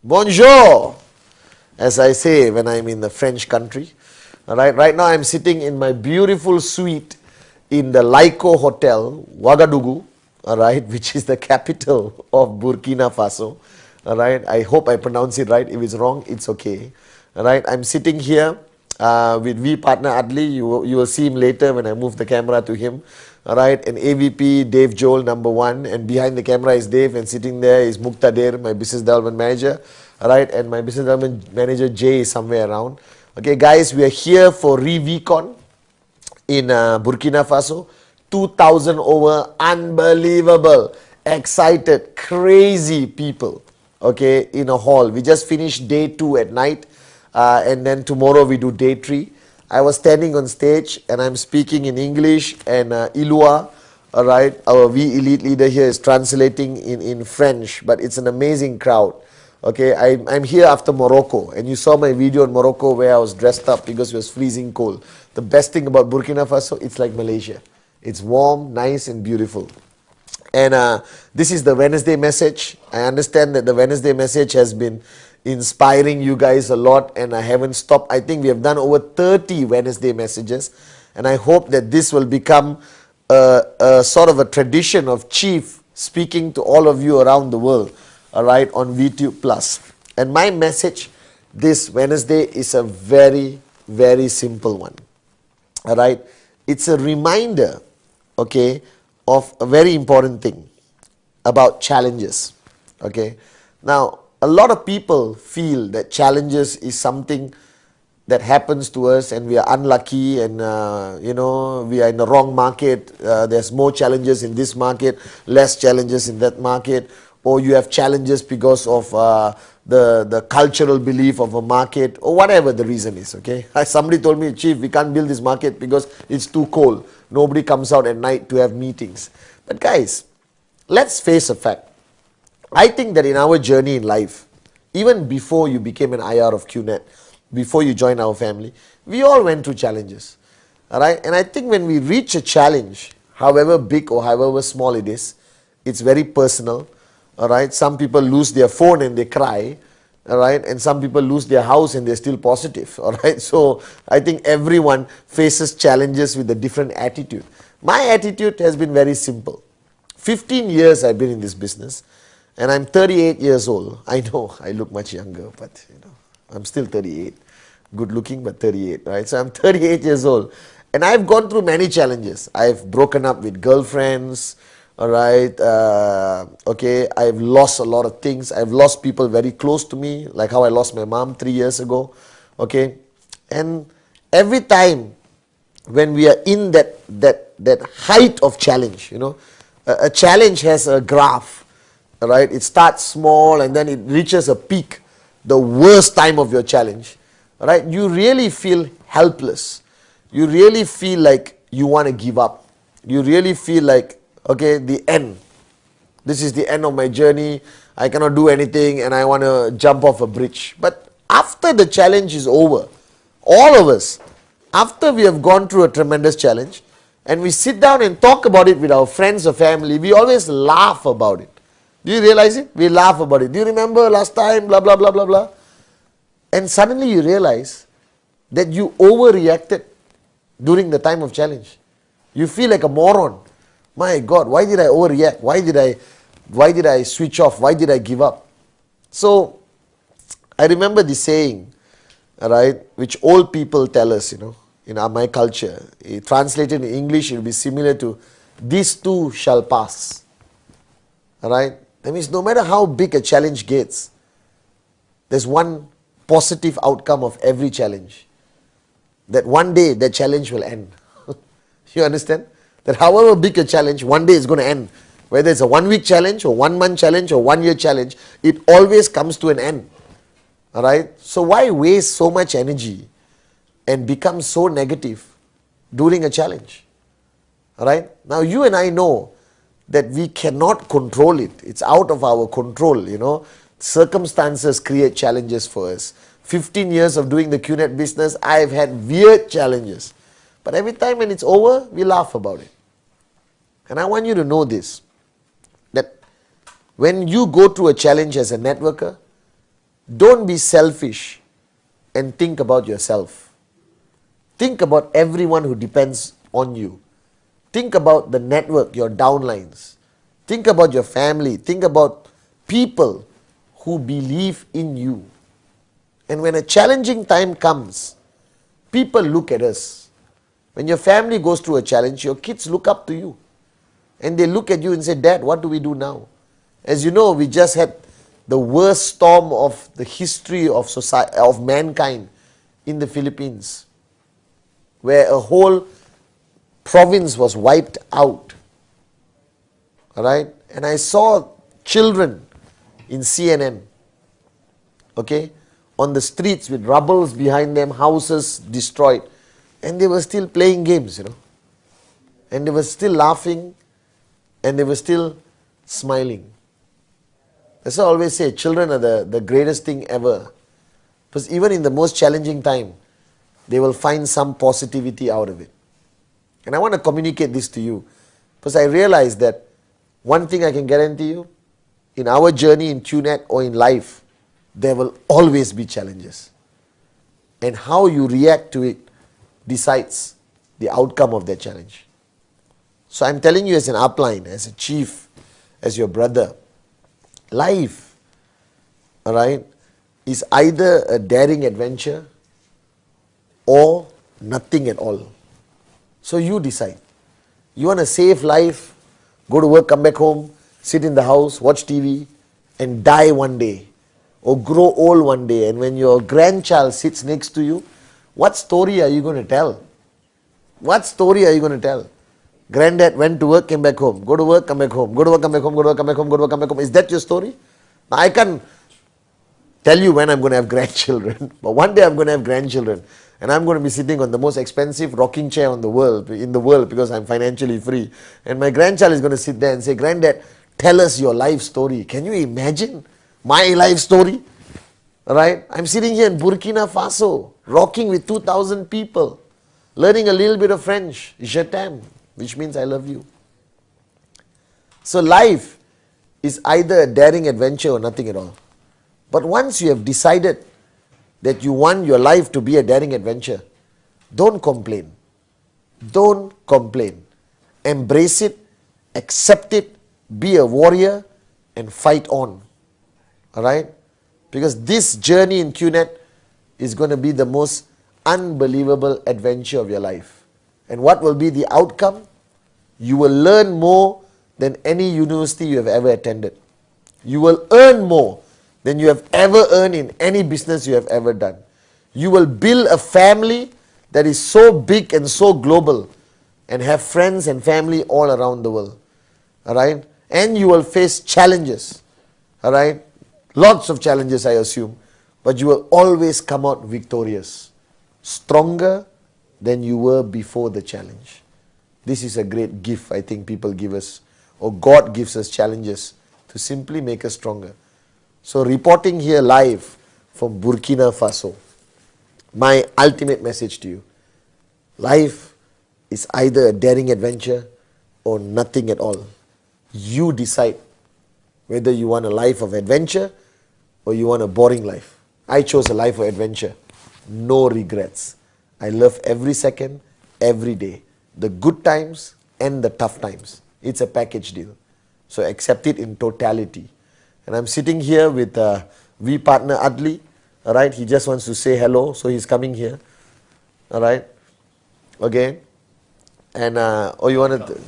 Bonjour, as I say when I'm in the French country. All right, right now I'm sitting in my beautiful suite in the Laiko Hotel, Ouagadougou, all right, which is the capital of Burkina Faso. All right, I hope I pronounce it right. If it's wrong, it's okay. All right, I'm sitting here with V partner Adli. You will see him later when I move the camera to him. All right, and AVP Dave Joel, number one, and behind the camera is Dave, and sitting there is Muqtadir, my business development manager. All right, and my business development manager Jay is somewhere around. Okay, guys, we are here for ReVCon in Burkina Faso. 2,000 over, unbelievable, excited, crazy people. Okay, in a hall. We just finished day 2 at night, and then tomorrow we do day 3. I was standing on stage and I'm speaking in English, and Ilua, all right, our V Elite leader here is translating in French, but it's an amazing crowd. Okay, I'm here after Morocco, and you saw my video in Morocco where I was dressed up because it was freezing cold. The best thing about Burkina Faso, it's like Malaysia. It's warm, nice and beautiful. And this is the Wednesday message. I understand that the Wednesday message has been inspiring you guys a lot, and I haven't stopped. I think we have done over 30 Wednesday messages, and I hope that this will become a sort of a tradition of Chief speaking to all of you around the world, all right, on VTube Plus. And my message this Wednesday is a very, very simple one, all right. It's a reminder, okay, of a very important thing about challenges. Okay, now a lot of people feel that challenges is something that happens to us and we are unlucky, and we are in the wrong market. There's more challenges in this market, less challenges in that market, or you have challenges because of the cultural belief of a market, or whatever the reason is. Okay, somebody told me, Chief, we can't build this market because it's too cold. Nobody comes out at night to have meetings. But guys, let's face a fact. I think that in our journey in life, even before you became an IR of QNet, before you joined our family, we all went through challenges. All right, and I think when we reach a challenge, however big or however small it is, it's very personal. All right, some people lose their phone and they cry. All right, and some people lose their house and they're still positive. All right, so I think everyone faces challenges with a different attitude. My attitude has been very simple. 15 years I've been in this business, and I'm 38 years old. I know I look much younger, but I'm still 38. Good looking, but 38, right? So I'm 38 years old, and I've gone through many challenges. I've broken up with girlfriends. All right, okay, I've lost a lot of things. I've lost people very close to me, like how I lost my mom 3 years ago. Okay, and every time when we are in that height of challenge, a challenge has a graph. All right, it starts small and then it reaches a peak, the worst time of your challenge. All right, you really feel helpless. You really feel like you want to give up. You really feel like, okay, the end. This is the end of my journey. I cannot do anything and I want to jump off a bridge. But after the challenge is over, all of us, after we have gone through a tremendous challenge and we sit down and talk about it with our friends or family, we always laugh about it. Do you realize it? We laugh about it. Do you remember last time, blah, blah, blah, blah, blah? And suddenly you realize that you overreacted during the time of challenge. You feel like a moron. My God, why did I overreact? Why did I switch off? Why did I give up? So, I remember the saying, right, which old people tell us, in my culture. Translated in English, it will be similar to, "This too shall pass." All right? That means no matter how big a challenge gets, there's one positive outcome of every challenge. That one day, that challenge will end. You understand? That however big a challenge, one day it's going to end. Whether it's a 1 week challenge or 1 month challenge or 1 year challenge, it always comes to an end. All right? So why waste so much energy and become so negative during a challenge? All right? Now you and I know that we cannot control it. It's out of our control, Circumstances create challenges for us. 15 years of doing the QNet business, I've had weird challenges. But every time when it's over, we laugh about it. And I want you to know this, that when you go through a challenge as a networker, Don't be selfish and think about yourself. Think about everyone who depends on you. Think about the network, your downlines. Think about your family. Think about people who believe in you. And when a challenging time comes, people look at us. When your family goes through a challenge, your kids look up to you. And they look at you and say, Dad, what do we do now? As you know, we just had the worst storm of the history of society, of mankind in the Philippines, where a whole province was wiped out. Alright? And I saw children in CNN, okay, on the streets with rubbles behind them, houses destroyed. And they were still playing games, And they were still laughing, and they were still smiling. That's why I always say, children are the greatest thing ever. Because even in the most challenging time, they will find some positivity out of it. And I want to communicate this to you. Because I realize that one thing I can guarantee you, in our journey in QNet or in life, there will always be challenges. And how you react to it decides the outcome of that challenge. So I'm telling you as an upline, as a chief, as your brother, life, alright, is either a daring adventure or nothing at all. So you decide. You want a safe life, go to work, come back home, sit in the house, watch TV, and die one day. Or grow old one day, and when your grandchild sits next to you, what story are you going to tell? What story are you going to tell? Granddad went to work, came back home. Go to work, come back home. Go to work, come back home. Go to work, come back home. Go to work, come back home. Is that your story? Now, I can't tell you when I'm going to have grandchildren, but one day I'm going to have grandchildren, and I'm going to be sitting on the most expensive rocking chair in the world because I'm financially free. And my grandchild is going to sit there and say, Granddad, tell us your life story. Can you imagine my life story? Right? I'm sitting here in Burkina Faso, rocking with 2,000 people, learning a little bit of French, je t'aime, which means I love you. So life is either a daring adventure or nothing at all. But once you have decided that you want your life to be a daring adventure, don't complain. Don't complain. Embrace it, accept it, be a warrior, and fight on. Alright? Because this journey in QNet is going to be the most unbelievable adventure of your life. And what will be the outcome? You will learn more than any university you have ever attended. You will earn more than you have ever earned in any business you have ever done. You will build a family that is so big and so global and have friends and family all around the world. Alright? And you will face challenges. Alright? Lots of challenges, I assume. But you will always come out victorious. Stronger than you were before the challenge. This is a great gift I think people give us, or God gives us challenges to simply make us stronger. So reporting here live from Burkina Faso, my ultimate message to you, life is either a daring adventure or nothing at all. You decide whether you want a life of adventure or you want a boring life. I chose a life of adventure. No regrets. I love every second, every day. The good times and the tough times. It's a package deal. So accept it in totality. And I'm sitting here with V partner Adli. Alright, he just wants to say hello, so he's coming here. Alright, okay. And you want to...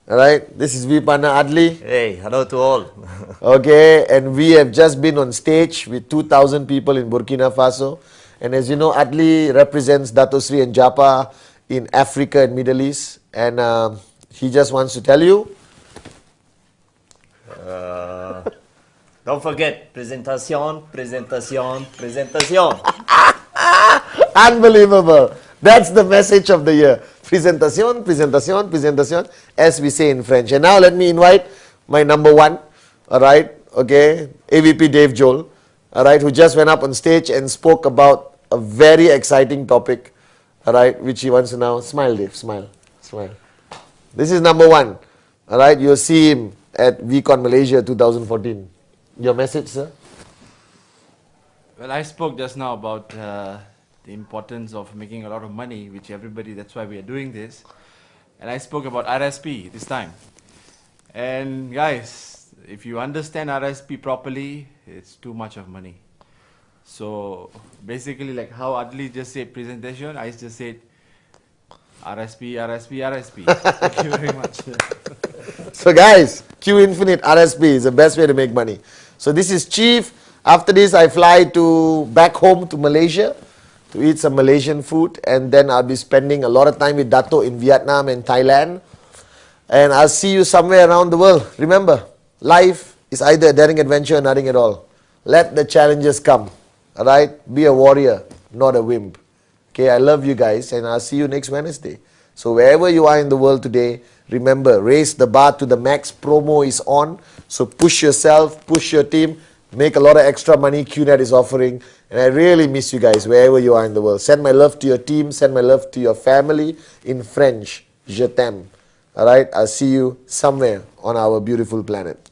Alright, this is V partner Adli. Hey, hello to all. Okay, and we have just been on stage with 2,000 people in Burkina Faso. And as you know, Adli represents Dato Sri and Japa in Africa and Middle East. And he just wants to tell you. Don't forget, presentation, presentation, presentation. Unbelievable. That's the message of the year. Presentation, presentation, presentation, as we say in French. And now let me invite my number one, alright, okay, AVP Dave Joel, alright, who just went up on stage and spoke about a very exciting topic, alright, which he wants to now. Smile, Dave, smile, smile. This is number one, alright, you'll see him at VCon Malaysia 2014. Your message, sir? Well, I spoke just now about the importance of making a lot of money, which everybody, that's why we are doing this. And I spoke about RSP this time. And guys, if you understand RSP properly, it's too much of money. So basically, like how Adli just said presentation, I just said RSP, RSP, RSP. Thank you very much. So guys, Q Infinite RSP is the best way to make money. So this is Chief. After this, I fly to back home to Malaysia to eat some Malaysian food, and then I'll be spending a lot of time with Dato in Vietnam and Thailand. And I'll see you somewhere around the world. Remember, life is either a daring adventure or nothing at all. Let the challenges come. Alright? Be a warrior, not a wimp. Okay, I love you guys, and I'll see you next Wednesday. So wherever you are in the world today, remember, raise the bar to the max. Promo is on. So push yourself, push your team, make a lot of extra money QNet is offering. And I really miss you guys wherever you are in the world. Send my love to your team, send my love to your family in French. Je t'aime. Alright, I'll see you somewhere on our beautiful planet.